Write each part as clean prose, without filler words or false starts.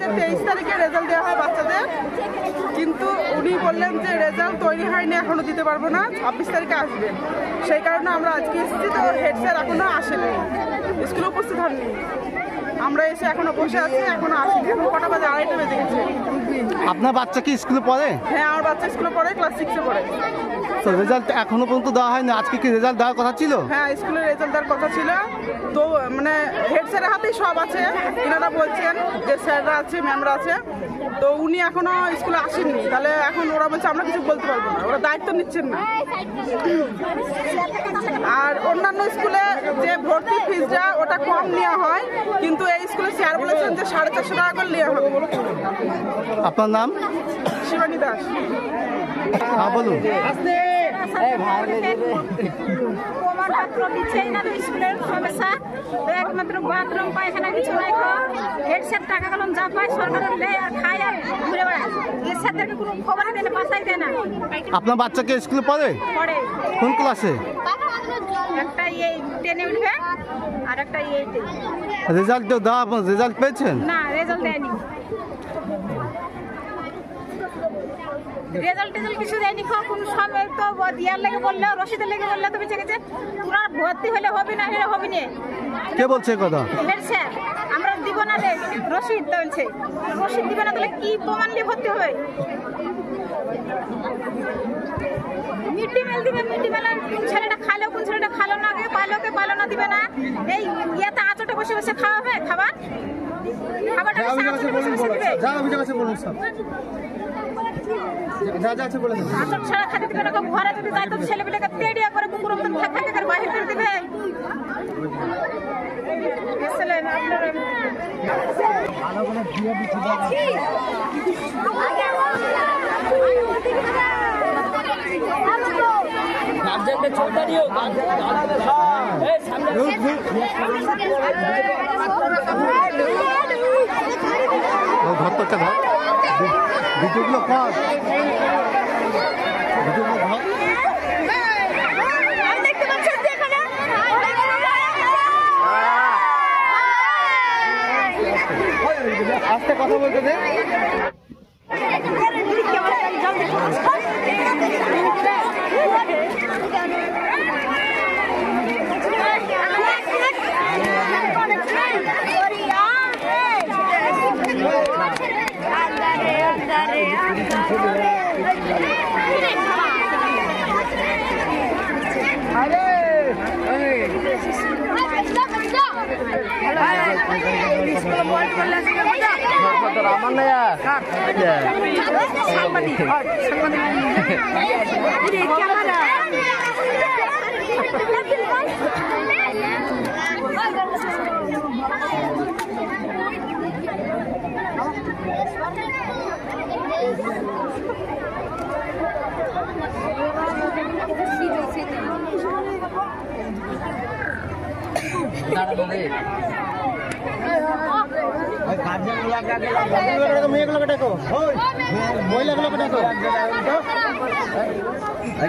23 তারিখে রেজাল্ট দেওয়া হয় বাচ্চাদের, কিন্তু উনি বললেন যে রেজাল্ট তৈরি হয়নি, এখনো দিতে পারবো না, 26 তারিখে আসবে। সেই কারণে আমরা আজকে এসেছি। তো হেড স্যার এখনো আসেনি, স্কুলে উপস্থিত হননি। আমরা এসে এখনো বসে আছি, এখনো আসেনি। এখন কটা বাজে? 2:30 বেজে গেছে। আপনার বাচ্চা কি স্কুলে পড়ে? হ্যাঁ, আমার বাচ্চা স্কুলে পড়ে, ক্লাস 6-এ পড়ে। তো রেজাল্ট এখনো পর্যন্ত দেওয়া হয়নি, আজকে কি রেজাল্ট দেওয়ার কথা ছিল? হ্যাঁ, স্কুলে রেজাল্ট দেওয়ার কথা ছিল। তো মানে হেড স্যারের হাতেই সব আছে, এনারা বলছেন যে স্যাররা আছে, ম্যামরা আছে। তো উনি এখনো স্কুলে আসেননি, তাহলে এখন ওরা বলছে আমরা কিছু বলতে পারবো না, ওরা দায়িত্ব নিচ্ছেন না। আর অন্যান্য স্কুলে যে ভর্তি ফিসটা ওটা কম নেওয়া হয়, কিন্তু এই স্কুলে স্যার বলেছেন যে 450 টাকা করে নেওয়া হবে। আপনার নাম? শিবানী দাস। হ্যাঁ, বলুন। প্রমাণপত্র দিচ্ছেই না, তো স্কুলের সমস্যা তো একমাত্র বাথরুম পায়খানা কিছু নাই। হেড স্যার টাকা কলম যা পায় সরকারের দেয় আর খায় আর ঘুরে বেড়ায়। হেড স্যারদেরকে কোনো খবরই দেয় না, বাসায় দেয় না। আপনার বাচ্চাকে স্কুলে পড়ে? পড়ে। কোন ক্লাসে? একটা এই 10-এ উঠবে আর একটা 8-এ। রেজাল্ট দেওয়া, রেজাল্ট পেয়েছেন? না, রেজাল্ট দেয়নি। রেজাল্ট কিছু দেয়নি। কোন সময় তো দিয়ার লেগে বললে, রসিদের লেগে বললে তুমি চেকেছে তোরা ভর্তি হলে হবে না, হলে হবে না। কে বলছে কথা? Head sir. আমরা দিব না রে রসিদ বলছে। রসিদ দিবে না তাহলে কি প্রমাণ নিয়ে ভর্তি হবে? মিড ডে মিল দিবে, মিড ডে মিল কোন ছেলেটা খাইলো কোন ছেলেটা খালো না, কে পালো না দিবে না। এই ইয়েতে আঁচটে বসে বসে খাওয়াবে খাবার, খাবারটা আঁচটে বসে বসে দিবে। আসল ছাড়া খাতে দিবে না, ঘরে যদি যায় তো ছেলেপিলেকে তেড়িয়া করে কুকুরের মতন থাকে করে বাহির করে দিবে। ভিডিওগুলো কর, ভিডিওগুলো ধর। আস্তে কথা বলতে দে।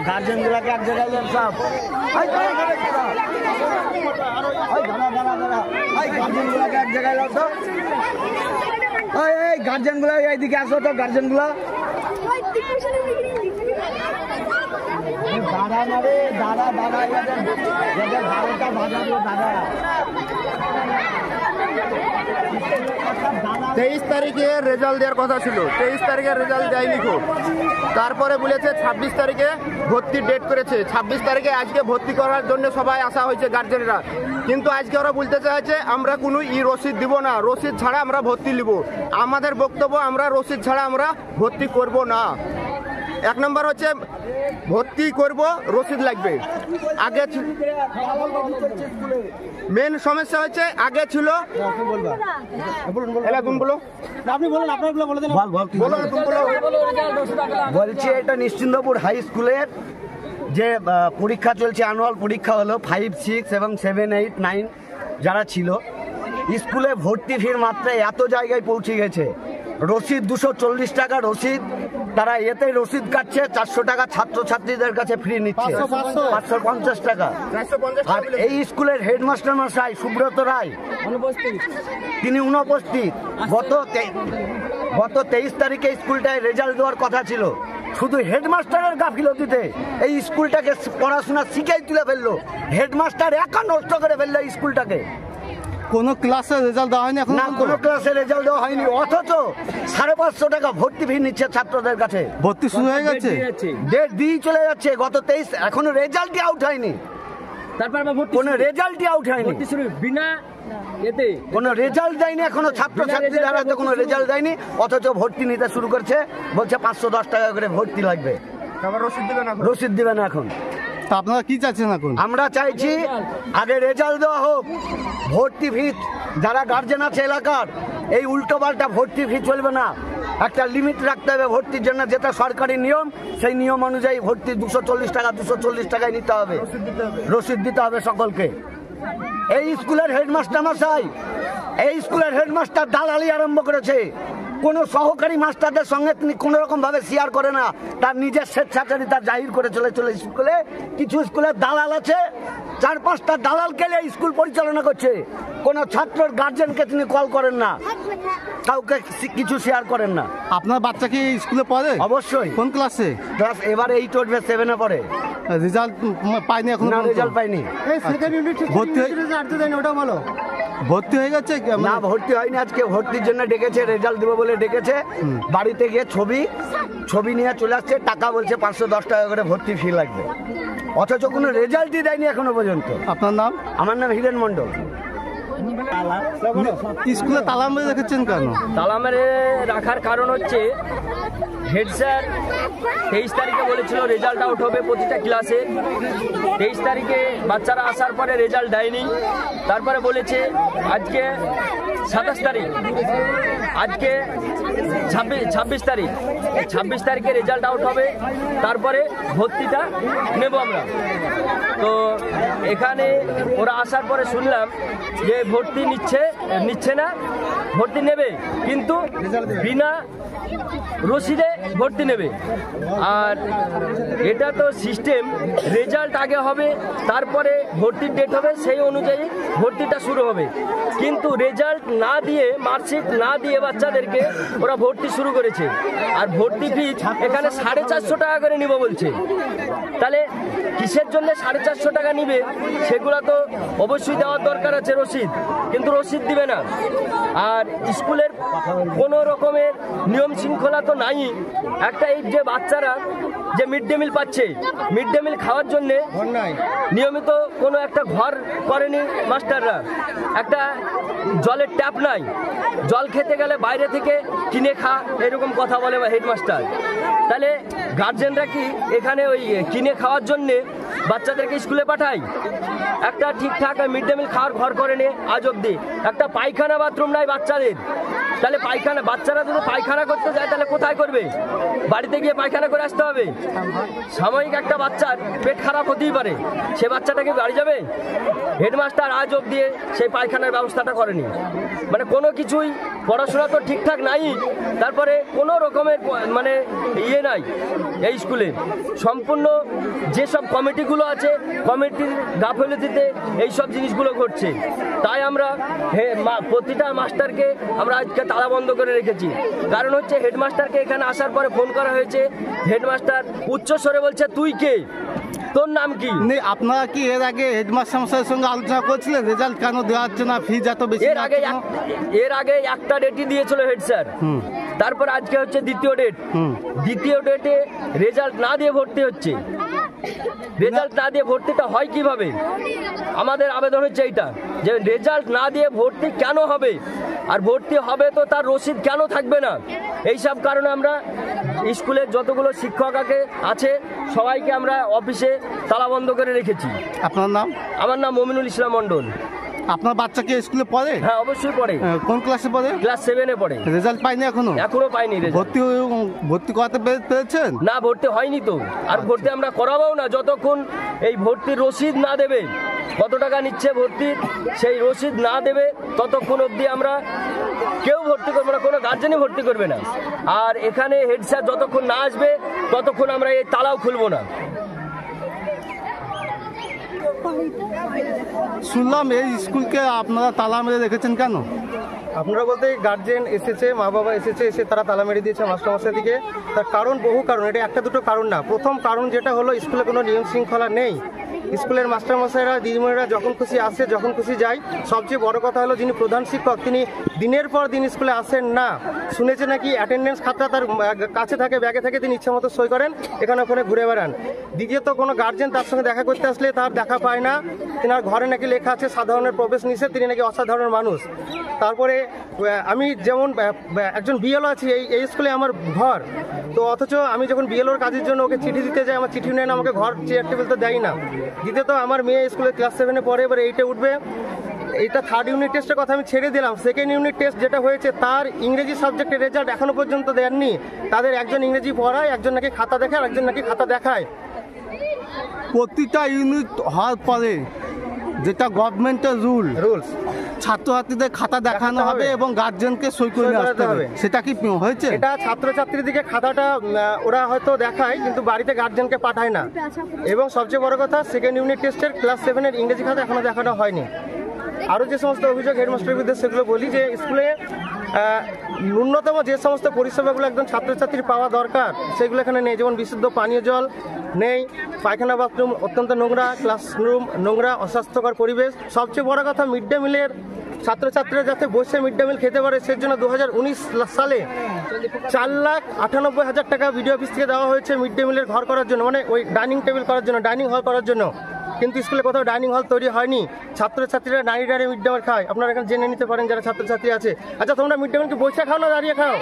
গার্জেন গুলাকে এক জায়গায় সব গার্জেন গুলাকে এক জায়গায় তো গার্জেন গুলা এইদিকে আসো তো, গার্জেন গুলা দাদা না রে, দাদা দাদা ভালোটা বাজাবো দাদা। 23 তারিখে রেজাল্ট দেওয়ার কথা ছিল, 23 তারিখে রেজাল্ট দেয়নি খুব। তারপরে বলেছে 26 তারিখে ভর্তি ডেট করেছে। 26 তারিখে আজকে ভর্তি করার জন্য সবাই আসা হয়েছে গার্জেনরা, কিন্তু আজকে ওরা বলতে চাইছে আমরা কোনো রসিদ দিব না, রসিদ ছাড়া আমরা ভর্তি নিব। আমাদের বক্তব্য আমরা রসিদ ছাড়া আমরা ভর্তি করব না। এক নম্বর হচ্ছে ভর্তি করব, রসিদ লাগবে। আগে মেন সমস্যা হচ্ছে আগে ছিল বলছি এটা নিশ্চিন্দপুর হাই স্কুলের যে পরীক্ষা চলছে, অ্যানুয়াল পরীক্ষা হলো 5, 6 এবং 7, 8, 9 যারা ছিল স্কুলে ভর্তি ফির মাত্রা এত জায়গায় পৌঁছে গেছে। রসিদ 240 টাকা রসিদ, তারা এতে রসিদ কাটছে 400 টাকা ছাত্রছাত্রীদের কাছে ফ্রি নিচ্ছে, 550 টাকা। আর এই স্কুলের হেডমাস্টার মশাই সুব্রত রায় তিনি অনুপস্থিত। গত 23 তারিখে স্কুলটায় রেজাল্ট দেওয়ার কথা ছিল, শুধু হেডমাস্টারের গাফিলতিতে এই স্কুলটাকে পড়াশোনা শিখেই তুলে ফেললো। হেডমাস্টার একা নষ্ট করে ফেললো এই স্কুলটাকে। কোন ক্লাসে রেজাল্ট দেওয়া হয়নি এখন? না, কোনো ক্লাসে রেজাল্ট দেওয়া হয়নি, অথচ 550 টাকা ভর্তি ফি নিচ্ছে ছাত্রদের কাছে। ভর্তি শুরু হয়ে গেছে, ডেট দিয়ে চলে যাচ্ছে। গত 23 এখনো রেজাল্টই আউট হয়নি, কোনো রেজাল্টই আউট হয়নি, কোনো রেজাল্ট দেয়নি এখনো। ছাত্রছাত্রীরা হয়তো কোনো রেজাল্ট দেয়নি, অথচ ভর্তি নিতে শুরু করছে। বলছে 510 টাকা করে ভর্তি লাগবে, রসিদ দিবে না এখন। তা আপনারা কি চাচ্ছেন এখন? আমরা চাইছি আগে রেজাল্ট দেওয়া হোক, ভর্তি ফি যারা গার্জেন আছে এলাকার, এই উল্টো পাল্টা ভর্তি ফি চলবে না। একটা লিমিট রাখতে হবে ভর্তির জন্য, যেটা সরকারি নিয়ম, সেই নিয়ম অনুযায়ী ভর্তি 240 টাকা 240 টাকায় নিতে হবে, রসিদ দিতে হবে সকলকে। এই স্কুলের হেডমাস্টার মশাই, এই স্কুলের হেডমাস্টার দালালি আরম্ভ করেছে। কোনো সহকারী মাস্টারদের সঙ্গে তিনি কোনো রকম ভাবে শেয়ার করে না, তার নিজের স্বেচ্ছাচারিতা জাহির করে চলে স্কুলে। কিছু স্কুলের দালাল আছে, 4-5টা দালালকে নিয়ে স্কুল পরিচালনা করছে। কোনো ছাত্রর গার্জেনকে তিনি কল করেন না, কাউকে কিছু শেয়ার করেন না। আপনার বাচ্চা কি স্কুলে পড়ে? অবশ্যই। কোন ক্লাসে? ক্লাস এবার 8 উঠবে, 7-এ পড়ে। রেজাল্ট পাইনি এখন? না, রেজাল্ট পাইনি। ভর্তি হয়ে গেছে? না, ভর্তি হয়নি। আজকে ভর্তির জন্য ডেকেছে, রেজাল্ট দেবো বলে ডেকেছে। বাড়িতে গিয়ে ছবি নিয়ে চলে আসছে, টাকা বলছে 510 টাকা করে ভর্তি ফি লাগবে, অথচ কোনো রেজাল্টই দেয়নি এখনো পর্যন্ত। আপনার নাম? আমার নাম হিরেন মন্ডল। স্কুলে তালা মেরে রেখেছেন কেন? তালা মেরে রাখার কারণ হচ্ছে হেড স্যার 23 তারিখে বলেছিল রেজাল্ট আউট হবে প্রতিটা ক্লাসে। 23 তারিখে বাচ্চারা আসার পরে রেজাল্ট দেয়নি। তারপরে বলেছে আজকে 27 তারিখ, আজকে 26 তারিখ, 26 তারিখে রেজাল্ট আউট হবে, তারপরে ভর্তিটা নেব আমরা। তো এখানে ওরা আসার পরে শুনলাম যে ভর্তি নিচ্ছে না, ভর্তি নেবে কিন্তু বিনা রসিদে ভর্তি নেবে। আর এটা তো সিস্টেম, রেজাল্ট আগে হবে তারপরে ভর্তির ডেট হবে, সেই অনুযায়ী ভর্তিটা শুরু হবে। কিন্তু রেজাল্ট না দিয়ে, মার্কশিট না দিয়ে বাচ্চাদেরকে ওরা ভর্তি শুরু করেছে। আর ভর্তি ফিজ এখানে 450 টাকা করে নিব বলছে। তাহলে কিসের জন্য 450 টাকা নিবে? সেগুলো তো অবশ্যই দেওয়ার দরকার আছে রসিদ, কিন্তু রসিদ দিবে না। আর স্কুলের কোনো রকমের নিয়ম শৃঙ্খলা তো নাই। একটা এই যে বাচ্চারা যে মিড ডে মিল পাচ্ছে, মিড ডে মিল খাওয়ার জন্যে নিয়মিত কোনো একটা ঘর করেনি মাস্টাররা, একটা জলের ট্যাপ নাই, জল খেতে গেলে বাইরে থেকে কিনে খা, এরকম কথা বলে হেডমাস্টার। তাহলে গার্জেনরা কি এখানে ওই কিনে খাওয়ার জন্যে বাচ্চাদেরকে স্কুলে পাঠায়? একটা ঠিকঠাক মিড ডে মিল খাওয়ার ঘর করেনি আজ অব্দি। একটা পায়খানা বাথরুম নাই বাচ্চাদের। তাহলে বাচ্চারা যদি পায়খানা করতে যায় তাহলে কোথায় করবে? বাড়িতে গিয়ে পায়খানা করে আসতে হবে। সাময়িক একটা বাচ্চার পেট খারাপ হতেই পারে, সে বাচ্চাটাকে বাড়ি যাবে? হেডমাস্টার আজ অব্দি সেই পায়খানার ব্যবস্থাটা করেনি। মানে কোনো কিছুই, পড়াশোনা তো ঠিকঠাক নাই, তারপরে কোনো রকমের মানে ইয়ে নাই এই স্কুলে। সম্পূর্ণ যেসব কমিটিগুলো আছে, কমিটির গাফিলতিতে এইসব জিনিসগুলো ঘটছে। তাই আমরা প্রতিটা মাস্টারকে আমরা আজকে তালা বন্ধ করে রেখেছি। কারণ হচ্ছে হেডমাস্টারকে এখানে আসার পরে ফোন করা হয়েছে, হেডমাস্টার উচ্চ স্বরে বলছে তুই কে, তোর নাম কি? আপনারা কি এর আগে হেডমাস্টার মশাইয়ের সঙ্গে আলোচনা করছিলেন রেজাল্ট কেন দেওয়া হচ্ছে না, ফিজ এত বেশি? এর আগে একটা ডেটই দিয়েছিল হেড স্যার, তারপর আজকে হচ্ছে দ্বিতীয় ডেট। দ্বিতীয় ডেটে রেজাল্ট না দিয়ে ভর্তি হচ্ছে। রেজাল্ট না দিয়ে ভর্তিটা হয় কিভাবে? আমাদের আবেদন হচ্ছে এইটা, যে রেজাল্ট না দিয়ে ভর্তি কেন হবে, আর ভর্তি হবে তো তার রসিদ কেন থাকবে না? এইসব কারণে আমরা স্কুলের যতগুলো শিক্ষক আছে সবাইকে আমরা অফিসে তালা বন্ধ করে রেখেছি। আপনার নাম? আমার নাম মমিনুল ইসলাম মন্ডল। আপনার বাচ্চা কি স্কুলে পড়ে? হ্যাঁ, অবশ্যই পড়ে। কোন ক্লাসে পড়ে? ক্লাস 7-এ পড়ে। রেজাল্ট পাইনি এখনো? এখনো পাইনি। ভর্তি করাতে পেরেছেন? না, ভর্তি হয়নি তো। আর ভর্তি আমরা করাবো না যতক্ষণ এই ভর্তির রসিদ না দেবে। কত টাকা নিচ্ছে ভর্তির সেই রসিদ না দেবে ততক্ষণ অবধি আমরা কেউ ভর্তি করবে না, কোনো গার্জেনই ভর্তি করবে না। আর এখানে হেড স্যার যতক্ষণ না আসবে ততক্ষণ আমরা এই তালাও খুলবো না। শুনলাম এই স্কুলকে আপনারা তালা মেরে রেখেছেন কেন? আপনারা বলতে গার্জেন এসেছে, মা বাবা এসেছে, এসে তারা তালা মেরে দিয়েছে মাস্টারমশাই দিকে। তার কারণ বহু কারণ, এটা একটা দুটো কারণ না। প্রথম কারণ যেটা হলো স্কুলে কোনো নিয়ম শৃঙ্খলা নেই। স্কুলের মাস্টারমশাইরা দিদিমণিরা যখন খুশি আসে, যখন খুশি যায়। সবচেয়ে বড় কথা হলো যিনি প্রধান শিক্ষক তিনি দিনের পর দিন স্কুলে আসেন না। শুনেছে নাকি অ্যাটেন্ডেন্স খাতা তার কাছে থাকে, ব্যাগে থাকে, তিনি ইচ্ছা মতো সই করেন, এখানে ওখানে ঘুরে বেড়ান। দ্বিতীয়ত কোনো গার্জেন তার সঙ্গে দেখা করতে আসলে তার দেখা পায় না। তিনার ঘরে নাকি লেখা আছে সাধারণের প্রবেশ নিষেধ, তিনি নাকি অসাধারণ মানুষ। তারপরে আমি যেমন একজন বিএলও আছি, এই স্কুলে আমার ঘর, তো অথচ আমি যখন বিএলওর কাজের জন্য ওকে চিঠি দিতে যাই, আমার চিঠি নেন, আমাকে ঘর চেয়ার টেবিল তো দেয় না। দ্বিতীয়ত আমার মেয়ে স্কুলে ক্লাস 7-এ পড়ে, এবার 8-এ উঠবে। এইটা থার্ড ইউনিট টেস্টের কথা আমি ছেড়ে দিলাম। সেকেন্ড ইউনিট টেস্ট যেটা হয়েছে তার ইংরেজি সাবজেক্টের রেজাল্ট এখনো পর্যন্ত দেননি। তাদের একজন ইংরেজি পড়ায়, একজন নাকি খাতা দেখায়, আর একজন নাকি খাতা দেখায়। প্রতিটা ইউনিট হওয়ার পরে যেটা গভর্নমেন্টের রুলস, ছাত্রছাত্রীদের খাতা দেখানো হবে এবং গার্জেনকে সই করে আসতে হবে, সেটা কি হয়েছে? এটা ছাত্রছাত্রীদিকে খাতাটা ওরা হয়তো দেখায়, কিন্তু বাড়িতে গার্জেনকে পাঠায় না। এবং সবচেয়ে বড় কথা, সেকেন্ড ইউনিট টেস্টের ক্লাস 7-এর ইংরেজি খাতা এখনো দেখানো হয়নি। আরও যে সমস্ত অভিযোগ হেডমাস্টারের বিরুদ্ধে সেগুলো বলি যে স্কুলে ন্যূনতম যে সমস্ত পরিষেবাগুলো একদম ছাত্রছাত্রীর পাওয়া দরকার সেগুলো এখানে নেই। যেমন বিশুদ্ধ পানীয় জল নেই, পায়খানা বাথরুম অত্যন্ত নোংরা, ক্লাসরুম নোংরা, অস্বাস্থ্যকর পরিবেশ। সবচেয়ে বড় কথা, মিড ডে মিলের ছাত্রছাত্রীরা যাতে বসে মিড ডে মিল খেতে পারে সেই জন্য 2019 সালে 4,98,000 টাকা বিডিও অফিস থেকে দেওয়া হয়েছে মিড ডে মিলের ঘর করার জন্য, মানে ওই ডাইনিং টেবিল করার জন্য, ডাইনিং হল করার জন্য। কিন্তু স্কুলে কোথাও ডাইনিং হল তৈরি হয়নি। ছাত্রছাত্রীরা দাঁড়িয়ে মিড ডে মিল খায়। আপনারা এখানে জেনে নিতে পারেন যারা ছাত্রছাত্রী আছে। আচ্ছা, তোমরা মিড ডে মিল কি বসে খাও না দাঁড়িয়ে খাও?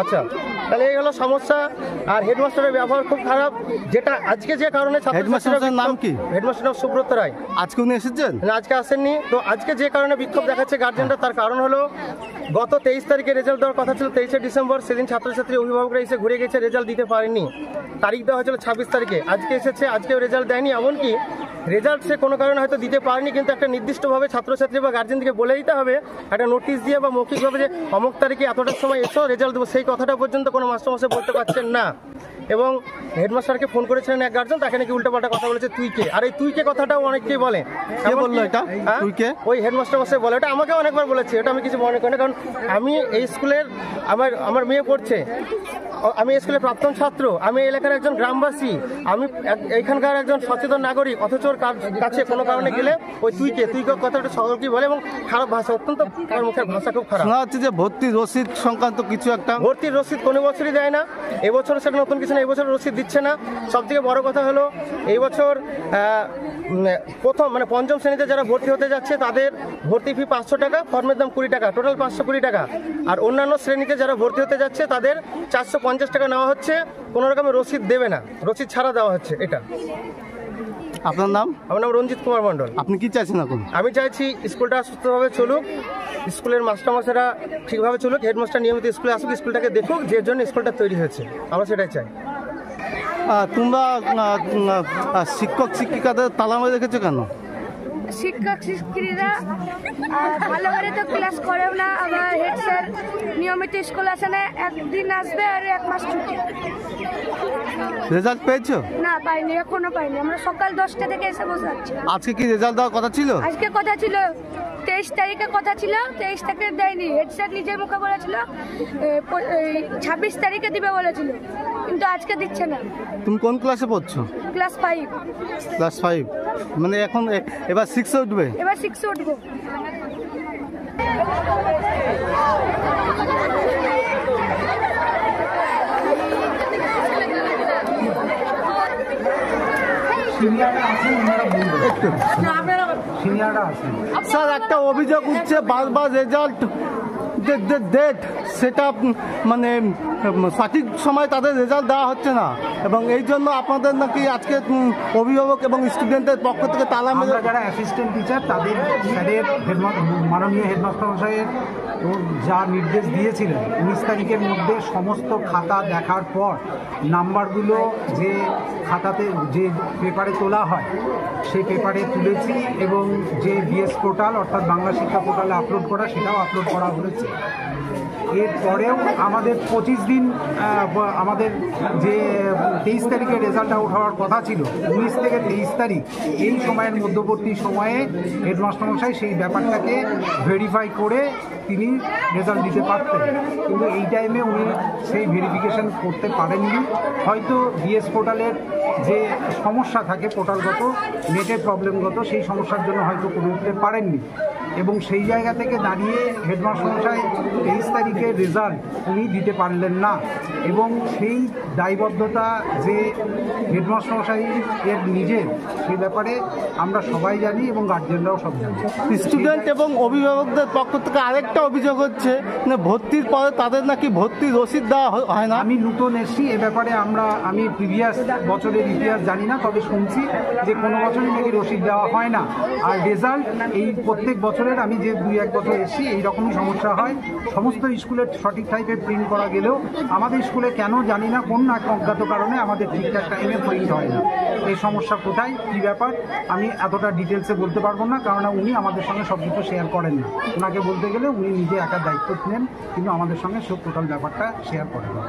আচ্ছা, তাহলে এই হলো সমস্যা। আর হেডমাস্টারের ব্যবহার খুব খারাপ, যেটা আজকে যে কারণে হেডমাস্টারের নাম কি? হেডমাস্টার নাম সুব্রত রায়। আজকে উনি এসেছেন না, আজকে আসেননি। তো আজকে যে কারণে বিক্ষোভ দেখাচ্ছে গার্জেনরা, তার কারণ হলো গত 23 তারিখে রেজাল্ট দেওয়ার কথা ছিল 23শে ডিসেম্বর। সেদিন ছাত্রছাত্রী অভিভাবকরা এসে ঘুরে গেছে, রেজাল্ট দিতে পারেনি। তারিখ দেওয়া হয়েছিল 26 তারিখে, আজকে এসেছে, আজকেও রেজাল্ট দেয়নি। এমনকি রেজাল্ট সে কোনো কারণে হয়তো দিতে পারেনি, কিন্তু একটা নির্দিষ্টভাবে ছাত্রছাত্রী বা গার্জেনকে বলে দিতে হবে, একটা নোটিশ দিয়ে বা মৌখিকভাবে যে অমুক তারিখে এতটার সময় এসো রেজাল্ট দেবো, সেই কথাটা পর্যন্ত কোনো মাস্টারমশাই বলতে পারছেন না। এবং হেডমাস্টারকে ফোন করেছিলেন এক গার্জেন, তাকে নাকি উল্টোপাল্টা কথা বলেছে তুই কে। আর এই তুই কে কথাটাও অনেকেই বলে। কে বললো এটা? তুই কে? ওই হেডমাস্টার মশাই বলে। এটা আমাকে অনেকবার বলেছে, এটা আমি কিছু মনে করি না। কারণ আমি এই স্কুলের আমার মেয়ে পড়ছে, আমি স্কুলের প্রাক্তন ছাত্র, আমি এলাকার একজন গ্রামবাসী, আমি এইখানকার একজন সচেতন নাগরিক। অথচ ওর কাছে কোনো কারণে গেলে ওই তুই কে কথাটা সকলকেই বলে এবং খারাপ ভাষা, অত্যন্ত মুখের ভাষা খুব খারাপ। শোনা হচ্ছে যে ভর্তির রসিদ সংক্রান্ত কিছু একটা। ভর্তির রসিদ কোনো বছরই দেয় না, এবছর সেটা নতুন কিছু না, এবছর রসিদ দিচ্ছে না। সবথেকে বড় কথা হলো এই বছর প্রথম মানে পঞ্চম শ্রেণীতে যারা ভর্তি হতে যাচ্ছে তাদের ভর্তি ফি 500 টাকা, ফর্মের দাম 20 টাকা, টোটাল 520 টাকা। আর অন্যান্য শ্রেণীতে যারা ভর্তি হতে যাচ্ছে তাদের 450 টাকা নেওয়া হচ্ছে, কোনো রকমের রসিদ দেবে না, রসিদ ছাড়া দেওয়া হচ্ছে। এটা আপনার নাম? আমার নাম রঞ্জিত কুমার মণ্ডল। আপনি কি চাইছেন এখন? আমি চাইছি স্কুলটা সুস্থভাবে চলুক, স্কুলের মাস্টারমশাইরা ঠিকভাবে চলুক, হেডমাস্টার নিয়মিত স্কুলে আসুক, স্কুলটাকে দেখুক, যে জন্য স্কুলটা তৈরি হয়েছে, আমরা সেটাই চাই। তোমরা শিক্ষক শিক্ষিকাদের তালা মেরে রেখেছো কেন? শিক্ষক শিক্ষিকারা ভালোভাবে তো ক্লাস করেও না, আবার হেড স্যার নিয়মিত স্কুল আসে না, একদিন আসবে আর 1 মাস ছুটি। রেজাল্ট পেয়েছো? না, পাইনি, এখনো পাইনি। আমরা সকাল 10টা থেকে এসে বসে আছি। আজকে কি রেজাল্ট দেওয়ার কথা ছিল? আজকে কথা ছিল, 23 তারিখে কথা ছিল, 23 তারিখে দেয়নি। হেড স্যার নিজের মুখে বলেছিল 26 তারিখে দিবে বলেছিল, কিন্তু আজকে দিচ্ছে না। তুমি কোন ক্লাসে পড়ছো? ক্লাস 5। ক্লাস 5 মানে এখন এবার 6-এ উঠবে? এবার 6-এ উঠবো। স্যার, একটা অভিযোগ উঠছে বারবার রেজাল্ট ডেট সেটা মানে সঠিক সময় তাদের রেজাল্ট দেওয়া হচ্ছে না। এবং এই জন্য আপনাদের নাকি আজকে অভিভাবক এবং স্টুডেন্টের পক্ষ থেকে তালা মেরে আমরা যারা অ্যাসিস্ট্যান্ট টিচার তাদের স্যারের মাননীয় হেডমাস্টার মশাইয়ের যা নির্দেশ দিয়েছিলেন 19 তারিখের মধ্যে সমস্ত খাতা দেখার পর নাম্বারগুলো যে খাতাতে যে পেপারে তোলা হয় সেই পেপারে তুলেছি এবং যে বিএস পোর্টাল অর্থাৎ বাংলা শিক্ষা পোর্টালে আপলোড করা সেটাও আপলোড করা হয়েছে। এরপরেও আমাদের 25 দিন আমাদের যে 23 তারিখে রেজাল্ট আউট হওয়ার কথা ছিল 19 থেকে 23 তারিখ এই সময়ের মধ্যবর্তী সময়ে হেডমাস্টারমশাই সেই ব্যাপারটাকে ভেরিফাই করে তিনি রেজাল্ট দিতে পারতেন, কিন্তু এই টাইমে উনি সেই ভেরিফিকেশন করতে পারেননি। হয়তো বিএস পোর্টালের যে সমস্যা থাকে পোর্টালগত নেটের প্রবলেমগত সেই সমস্যার জন্য হয়তো করে উঠতে পারেননি এবং সেই জায়গা থেকে দাঁড়িয়ে হেডমাস্টারমশাই 23 তারিখে রেজাল্ট উনি দিতে পারলেন না এবং সেই দায়বদ্ধতা যে হেডমাস্টারমশাই এর নিজের সেই ব্যাপারে আমরা সবাই জানি এবং গার্জেনরাও সব জানি। স্টুডেন্ট এবং অভিভাবকদের পক্ষ থেকে আরেকটা অভিযোগ হচ্ছে না ভর্তির পরে তাদের নাকি ভর্তির রসিদ দেওয়া হয় না। আমি নতুন এসেছি এ ব্যাপারে আমি প্রিভিয়াস বছরের ইতিহাস জানি না, তবে শুনছি যে কোনো বছরই নাকি রসিদ দেওয়া হয় না। আর রেজাল্ট এই প্রত্যেক বছরের আমি যে 2-1 বছর এসেছি এইরকমই সমস্যা হয়। সমস্ত স্কুলের সঠিক টাইপে প্রিন্ট করা গেলেও আমাদের স্কুলে কেন জানি না কোন এক অজ্ঞাত কারণে আমাদের ঠিকঠাক টাইমে প্রিন্ট হয় না। এই সমস্যা কোথায় কী ব্যাপার আমি এতটা ডিটেলসে বলতে পারবো না, কারণ উনি আমাদের সঙ্গে সব কিছু শেয়ার করেন না। ওনাকে বলতে গেলে উনি নিজে একা দায়িত্ব নেন কিন্তু আমাদের সঙ্গে সব টোটাল ব্যাপারটা শেয়ার করেন না।